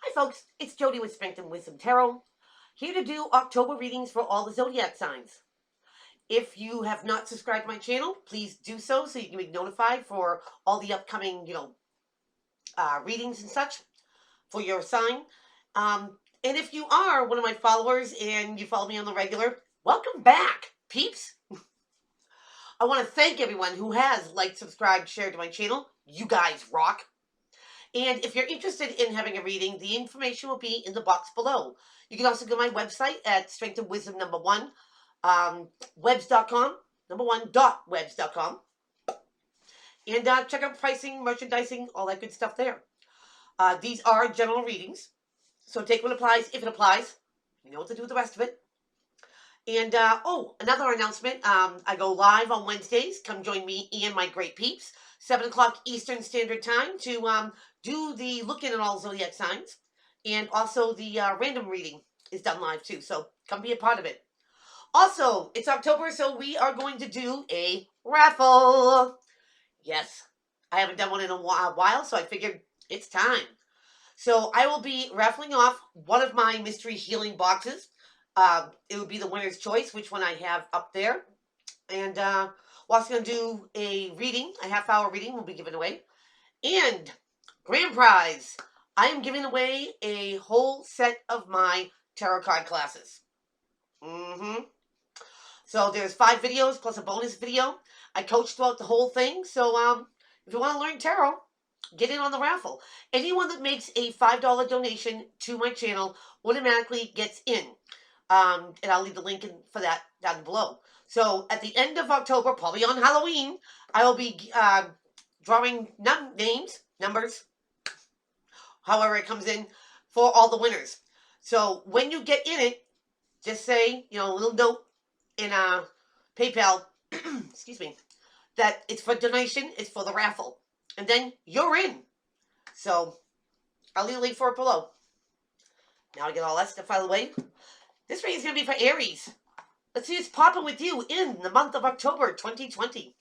Hi folks, it's Jody with Strength and Wisdom Tarot, here to do October readings for all the zodiac signs. If you have not subscribed to my channel, please do so you can be notified for all the upcoming, readings and such for your sign. And if you are one of my followers and you follow me on the regular, welcome back, peeps. I want to thank everyone who has liked, subscribed, shared to my channel. You guys rock. And if you're interested in having a reading, the information will be in the box below. You can also go to my website at Strength and Wisdom number one, webs.com, number one, webs.com. And check out pricing, merchandising, all that good stuff there. These are general readings, so take what applies if it applies. You know what to do with the rest of it. And, another announcement. I go live on Wednesdays. Come join me and my great peeps. 7 o'clock Eastern Standard Time to do the look-in at all zodiac signs. And also the random reading is done live too. So come be a part of it. Also, it's October, so we are going to do a raffle. Yes, I haven't done one in a while, so I figured it's time. So I will be raffling off one of my mystery healing boxes. It would be the winner's choice, which one I have up there. And we're also going to do a reading, a half-hour reading will be given away. And grand prize, I am giving away a whole set of my tarot card classes. So there's 5 videos plus a bonus video. I coach throughout the whole thing. So if you want to learn tarot, get in on the raffle. Anyone that makes a $5 donation to my channel automatically gets in. And I'll leave the link for that down below. So at the end of October, probably on Halloween, I will be drawing numbers, however it comes in, for all the winners. So when you get in it, just say, a little note in PayPal, excuse me, that it's for donation, it's for the raffle. And then you're in. So I'll leave a link for it below. Now I get all that stuff out of the way. This reading is going to be for Aries. Let's see what's popping with you in the month of October 2020.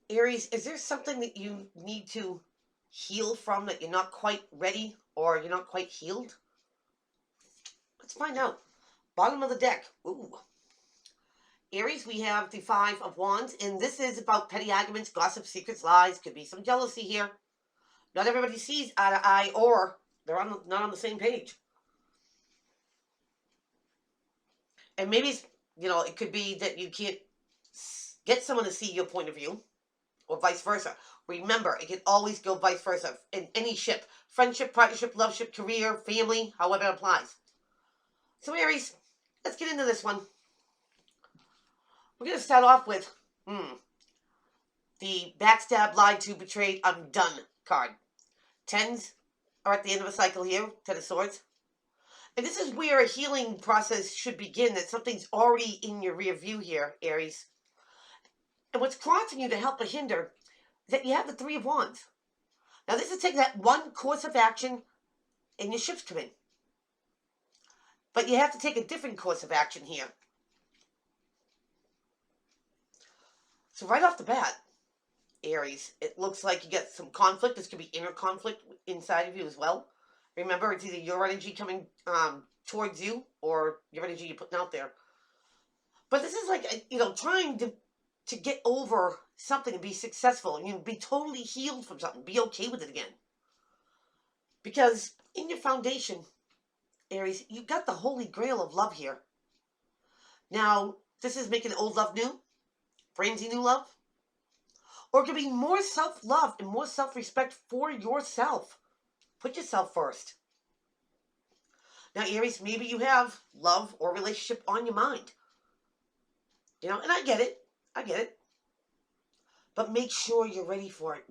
Aries, is there something that you need to heal from that you're not quite ready or you're not quite healed? Let's find out. Bottom of the deck. Ooh. Aries, we have the 5 of Wands, and this is about petty arguments, gossip, secrets, lies. Could be some jealousy here. Not everybody sees eye to eye, or they're not on the same page. And maybe, it could be that you can't get someone to see your point of view, or vice versa. Remember, it can always go vice versa in any ship. Friendship, partnership, loveship, career, family, however it applies. So Aries, let's get into this one. We're going to start off with the backstab, lied to, betrayed, I'm done card. 10s are at the end of a cycle here. 10 of Swords. And this is where a healing process should begin, that something's already in your rear view here, Aries. And what's causing you to help or hinder is that you have the 3 of Wands. Now this is taking that one course of action and your ships come in. But you have to take a different course of action here. So right off the bat, Aries, it looks like you get some conflict. This could be inner conflict inside of you as well. Remember, it's either your energy coming towards you or your energy you're putting out there. But this is like, trying to get over something and be successful. Be totally healed from something. Be okay with it again. Because in your foundation, Aries, you've got the holy grail of love here. Now, this is making old love new. Frenzy new love. Or it could be more self-love and more self-respect for yourself. Put yourself first. Now, Aries, maybe you have love or relationship on your mind. And I get it. But make sure you're ready for it.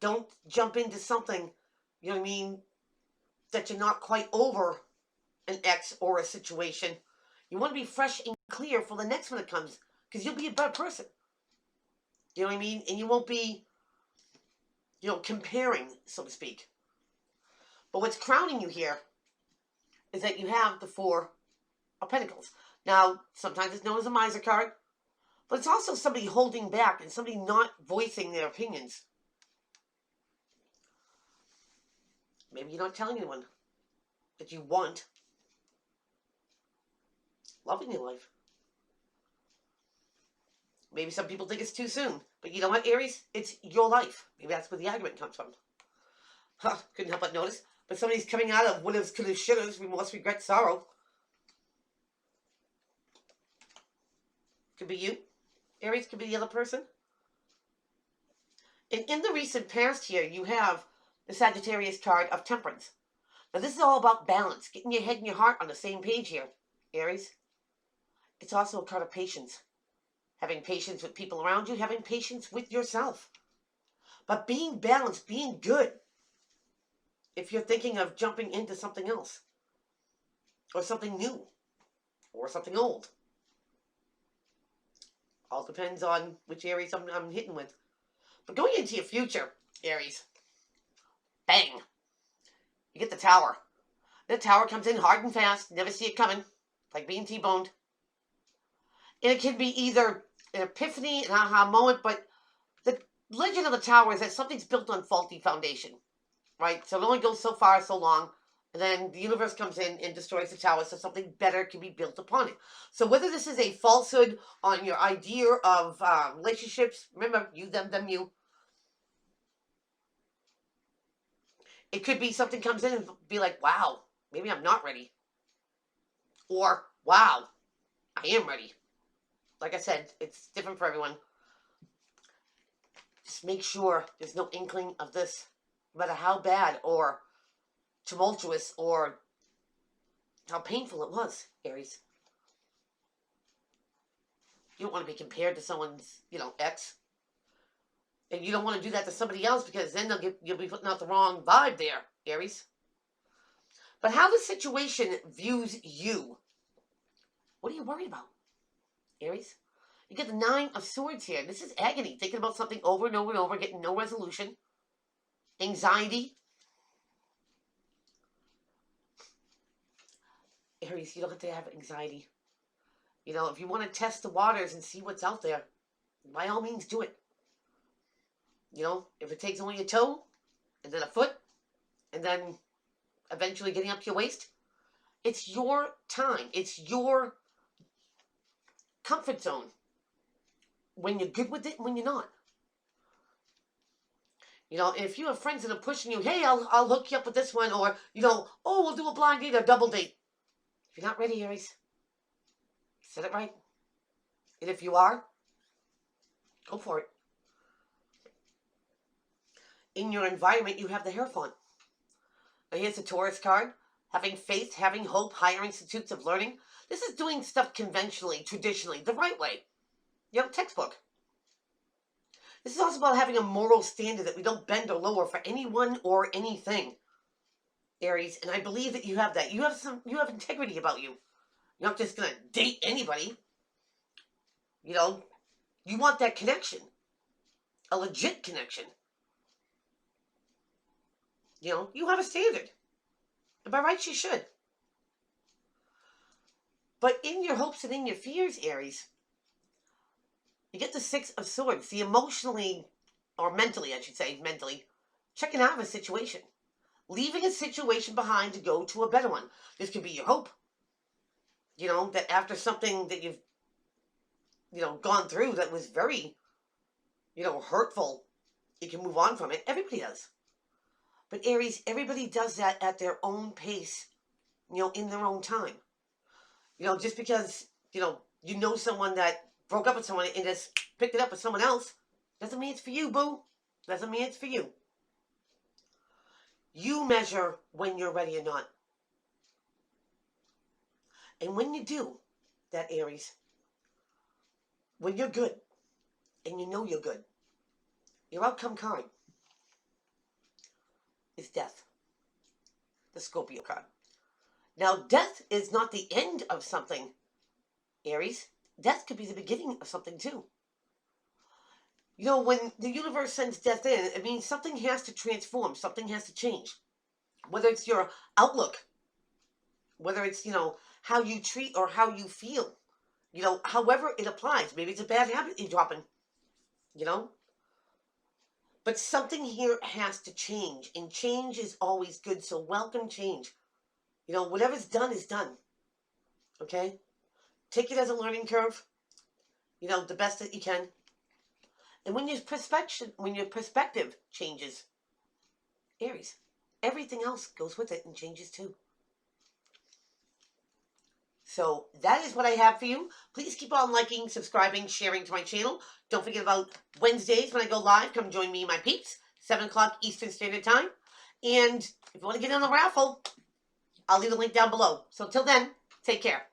Don't jump into something, that you're not quite over an ex or a situation. You want to be fresh and clear for the next one that comes, because you'll be a better person. You know what I mean? And you won't be, comparing, so to speak. But what's crowning you here is that you have the Four of Pentacles. Now, sometimes it's known as a miser card, but it's also somebody holding back and somebody not voicing their opinions. Maybe you're not telling anyone that you want love in your life. Maybe some people think it's too soon. But you know what, Aries? It's your life. Maybe that's where the argument comes from. Huh, couldn't help but notice. But somebody's coming out of wouldas, couldas, shouldas, remorse, regret, sorrow. Could be you. Aries could be the other person. And in the recent past here, you have the Sagittarius card of Temperance. Now, this is all about balance. Getting your head and your heart on the same page here, Aries. It's also a card of patience. Having patience with people around you, having patience with yourself. But being balanced, being good. If you're thinking of jumping into something else, or something new, or something old. All depends on which Aries I'm hitting with. But going into your future, Aries, bang, you get the Tower. The Tower comes in hard and fast, never see it coming, like being T-boned. And it can be either an epiphany, an aha moment, but the legend of the Tower is that something's built on faulty foundation, right? So it only goes so far, so long, and then the universe comes in and destroys the tower so something better can be built upon it. So whether this is a falsehood on your idea of relationships, remember, you, them, you. It could be something comes in and be like, wow, maybe I'm not ready. Or, wow, I am ready. Like I said, it's different for everyone. Just make sure there's no inkling of this, no matter how bad or tumultuous or how painful it was, Aries. You don't want to be compared to someone's, ex. And you don't want to do that to somebody else because then you'll be putting out the wrong vibe there, Aries. But how the situation views you, what are you worried about, Aries? You get the Nine of Swords here. This is agony, thinking about something over and over and over, getting no resolution. Anxiety. Aries, you don't have to have anxiety. If you want to test the waters and see what's out there, by all means do it. If it takes only a toe, and then a foot, and then eventually getting up to your waist, it's your time. It's your comfort zone. When you're good with it and when you're not. If you have friends that are pushing you, hey, I'll hook you up with this one, or, oh, we'll do a blind date or double date. If you're not ready, Aries, said it right. And if you are, go for it. In your environment, you have the Hierophant. Now, here's the Taurus card. Having faith, having hope, higher institutes of learning. This is doing stuff conventionally, traditionally, the right way. Textbook. This is also about having a moral standard that we don't bend or lower for anyone or anything, Aries. And I believe that you have that. You have integrity about you. You're not just going to date anybody. You want that connection. A legit connection. You have a standard. And by rights, you should. But in your hopes and in your fears, Aries, you get the Six of Swords. The emotionally, or mentally, I should say, checking out of a situation. Leaving a situation behind to go to a better one. This could be your hope. That after something that you've, gone through that was very, hurtful, you can move on from it. Everybody does. But Aries, everybody does that at their own pace, in their own time. Just because, someone that broke up with someone and just picked it up with someone else, doesn't mean it's for you, boo. Doesn't mean it's for you. You measure when you're ready or not. And when you do that, Aries, when you're good, and you're good, your outcome card is death. the Scorpio card. Now, death is not the end of something, Aries. Death could be the beginning of something too. You know, when the universe sends death in, it means something has to transform, something has to change. Whether it's your outlook, whether it's, how you treat or how you feel, however it applies. Maybe it's a bad habit you're dropping, you know? But something here has to change, and change is always good, so welcome change. Whatever's done is done, okay? Take it as a learning curve, the best that you can. And when your perspective changes, Aries, everything else goes with it and changes too. So that is what I have for you. Please keep on liking, subscribing, sharing to my channel. Don't forget about Wednesdays when I go live. Come join me, my peeps, 7 o'clock Eastern Standard Time. And if you want to get in on the raffle, I'll leave the link down below. So till then, take care.